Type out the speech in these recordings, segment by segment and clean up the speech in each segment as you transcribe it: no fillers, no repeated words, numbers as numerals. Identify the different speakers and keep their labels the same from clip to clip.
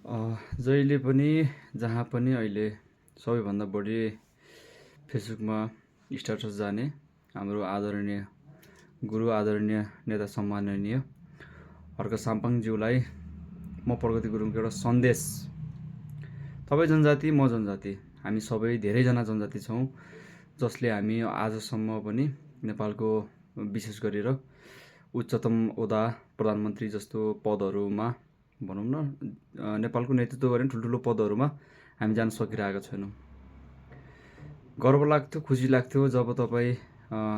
Speaker 1: जहिले पनि जहाँ पनि अहिले सबैभन्दा बढी फेसबुकमा स्ट्याटस जाने हाम्रो आदरणीय गुरु आदरणीय नेता सम्माननीय हर्क साम्पाङज्यूलाई म प्रगति गुरुङको एउटा सन्देश। तपाईँ जनजाति म जनजाति हामी सबै धेरैजना जनजाति छौँ जसले हामी आजसम्म पनि नेपालको विशेष गरेर उच्चतम ओहदा प्रधानमन्त्री जस्तो पदहरूमा भनौँ न नेपालको नेतृत्व गर्ने ठुल्ठुलो पदहरूमा हामी जान सकिरहेका छैनौँ। गर्व लाग्थ्यो, खुसी लाग्थ्यो जब तपाईँ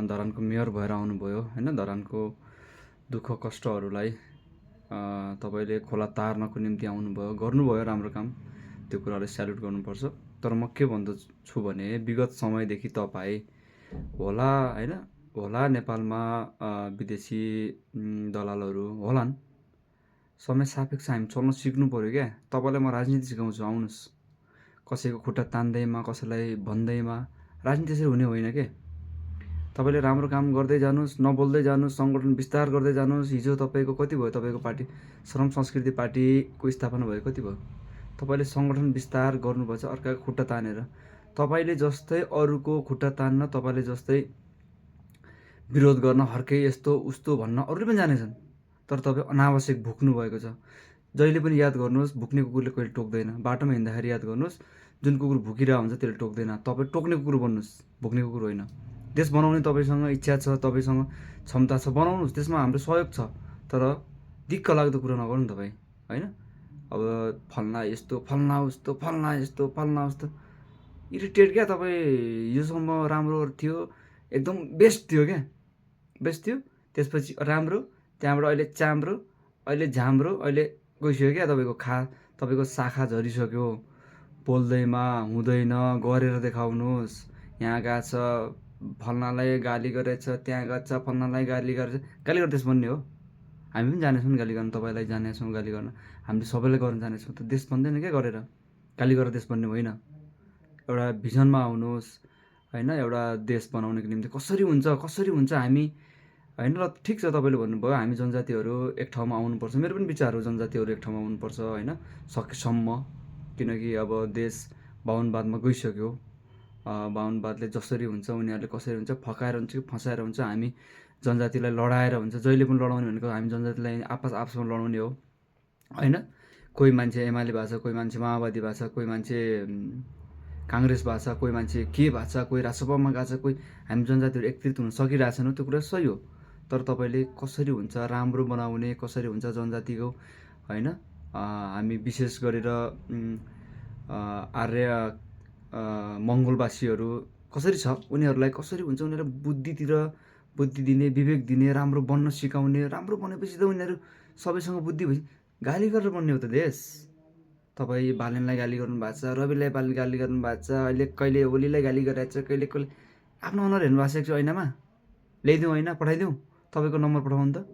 Speaker 1: धरानको मेयर भएर आउनुभयो होइन। धरानको दुःख कष्टहरूलाई तपाईँले खोला तार्नको निम्ति आउनुभयो, गर्नुभयो राम्रो काम, त्यो कुरालाई स्याल्युट गर्नुपर्छ। तर म के भन्दछु भने विगत समयदेखि तपाईँ होला होइन, होला नेपालमा विदेशी दलालहरू होलान्, समय सापेक्ष हामी चल्न सिक्नु पऱ्यो क्या। तपाईँलाई म राजनीति सिकाउँछु, आउनुहोस्। कसैको खुट्टा तान्दैमा, कसैलाई भन्दैमा राजनीति त्यसरी हुने होइन के। तपाईँले राम्रो काम गर्दै जानुहोस्, नबोल्दै जानुहोस्, सङ्गठन विस्तार गर्दै जानुहोस्। हिजो तपाईँको कति भयो, तपाईँको पार्टी श्रम संस्कृति पार्टीको स्थापना भयो, कति भयो? तपाईँले सङ्गठन विस्तार गर्नुपर्छ अर्काको खुट्टा तानेर। तपाईँले जस्तै अरूको खुट्टा तान्न, तपाईँले जस्तै विरोध गर्न, हर्कै यस्तो उस्तो भन्न अरूले पनि जानेछन्। तर तपाईँ अनावश्यक भुक्नु भएको छ। जहिले पनि याद गर्नुहोस्, भुक्ने कुकुरले कहिले टोक्दैन। बाटोमा हिँड्दाखेरि याद गर्नुहोस्, जुन कुकुर भुकिरहेको हुन्छ त्यसले टोक्दैन। तपाईँ टोक्ने कुकुर बन्नुहोस्, भुक्ने कुकुर होइन। देश बनाउने तपाईँसँग इच्छा छ, तपाईँसँग क्षमता छ, बनाउनुहोस्, त्यसमा हाम्रो सहयोग छ। तर दिक्क लाग्दो कुरा नगर्नु नि तपाईँ होइन। अब फल्ना यस्तो, फल्ना उस्तो, फल्ना यस्तो, फल्ना उस्तो, इरिटेट क्या। तपाईँ योसम्म राम्रो थियो, एकदम बेस्ट थियो क्या, बेस्ट थियो। त्यसपछि राम्रो, त्यहाँबाट अहिले चाम्रो, अहिले झाम्रो, अहिले गइसक्यो क्या। तपाईँको शाखा झरिसक्यो। बोल्दैमा हुँदैन, गरेर देखाउनुहोस्। यहाँ गएको छ फल्नालाई गाली गरेछ, त्यहाँ गएको छ फल्नालाई गाली गरेछ। गाली गरेर देश बन्ने हो? हामी पनि जानेछौँ गाली गर्न, तपाईँलाई जानेछौँ गाली गर्न, हामीले सबैलाई गर्न जानेछौँ। त देश बन्दैन क्या गरेर, गाली गरेर देश बन्ने होइन। एउटा भिजनमा आउनुहोस् होइन। एउटा देश बनाउनको निम्ति कसरी हुन्छ हामी होइन। र ठिक छ, तपाईँले भन्नुभयो हामी जनजातिहरू एक ठाउँमा आउनुपर्छ। मेरो पनि विचार हो, जनजातिहरू एक ठाउँमा आउनुपर्छ होइन, सकेसम्म। किनकि अब देश बाहुनवादमा गइसक्यो। बाहुनवादले जसरी हुन्छ, उनीहरूले कसरी हुन्छ, फकाएर हुन्छ कि फसाएर हुन्छ, हामी जनजातिलाई लडाएर हुन्छ। जहिले पनि लडाउने भनेको हामी जनजातिलाई आपसमा लडाउने हो होइन। कोही मान्छे एमाले भएको छ, कोही मान्छे माओवादी भएको छ, कोही मान्छे काङ्ग्रेस भएको छ, कोही मान्छे के भएको छ, कोही राजसभामा गएको छ, कोही हामी जनजातिहरू एकत्रित हुन सकिरहेछन्, त्यो कुरा सही हो। तर तपाईँले कसरी हुन्छ राम्रो बनाउने, कसरी हुन्छ जनजातिको होइन। हामी विशेष गरेर आर्य मङ्गोलवासीहरू कसरी छ, उनीहरूलाई कसरी हुन्छ, उनीहरूलाई बुद्धि दिने, विवेक दिने, राम्रो बन्न सिकाउने। राम्रो बनेपछि त उनीहरू सबैसँग बुद्धि भएपछि गाली गरेर बन्ने हो त देश। तपाईँ बालेनलाई गाली गर्नुभएको छ, रविलाई गाली गर्नुभएको छ, अहिले कहिले ओलीलाई गाली गरिरहेको छ, कहिले आफ्नो अनुहार हेर्नु भएको छ ऐनामा। ल्याइदिउँ होइन, पठाइदिउँ, तपाईँको नम्बर पठाउनु त।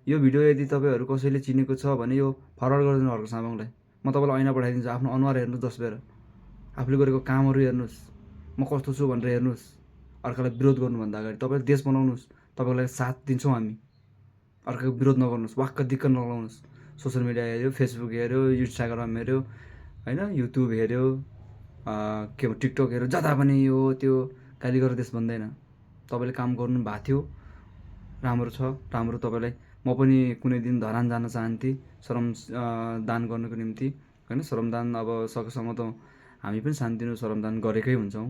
Speaker 1: यो भिडियो यदि तपाईँहरू कसैले चिनेको छ भने यो फरवर्ड गरिदिनु हर्क साम्पाङलाई। म तपाईँलाई ऐना पठाइदिन्छु, आफ्नो अनुहार हेर्नुहोस्, 10 बेर आफूले गरेको कामहरू हेर्नुहोस्, म कस्तो छु भनेर हेर्नुहोस्। अर्कालाई विरोध गर्नुभन्दा अगाडि तपाईँले देश बनाउनुहोस्, तपाईँको लागि साथ दिन्छौँ हामी। अर्काको विरोध नगर्नुहोस्, वाक्क दिक्क नलाउनुहोस्। सोसियल मिडिया हेऱ्यो, फेसबुक हेऱ्यो, इन्स्टाग्राम हेऱ्यो होइन, युट्युब हेऱ्यो, के भयो टिकटक हेऱ्यो, जता पनि यो त्यो गाली गरेर देश बन्दैन। तपाईँले काम गर्नु भएको थियो, राम्रो छ, राम्रो। तपाईँलाई म पनि कुनै दिन धरान जान चाहन्थेँ श्रम दान गर्नको निम्ति होइन। श्रमदान अब सकेसम्म त हामी पनि सानोतिनो श्रमदान गरेकै हुन्छौँ।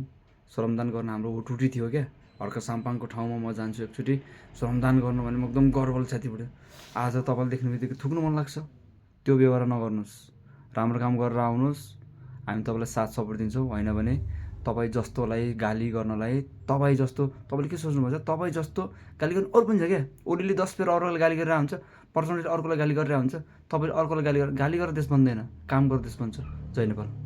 Speaker 1: श्रमदान गर्न हाम्रो हुटुटी थियो क्या। हर्क साम्पाङको ठाउँमा म जान्छु एकचोटि श्रमदान गर्नु भने म एकदम गर्वले छाती फुट्यो। आज तपाईँले देख्ने बित्तिकै थुक्नु मन लाग्छ। त्यो व्यवहार नगर्नुहोस्, राम्रो काम गरेर आउनुहोस्। हामी तपाईँलाई साथ सपोर्ट दिन्छौँ। होइन भने तपाईँ जस्तोलाई गाली गर्नलाई, तपाईँ जस्तो तपाईँले के सोच्नुभएको छ, तपाईँ जस्तो गाली गर्नु अरू पनि छ क्या। ओलीले 10 बेर अरूलाई गाली गरेर हुन्छ, पर्सनली अर्कोलाई गाली गरेर हुन्छ। तपाईँले अर्कोलाई गाली गरेर देश बन्दैन, काम गरेर देश बन्छ। जय नेपाल।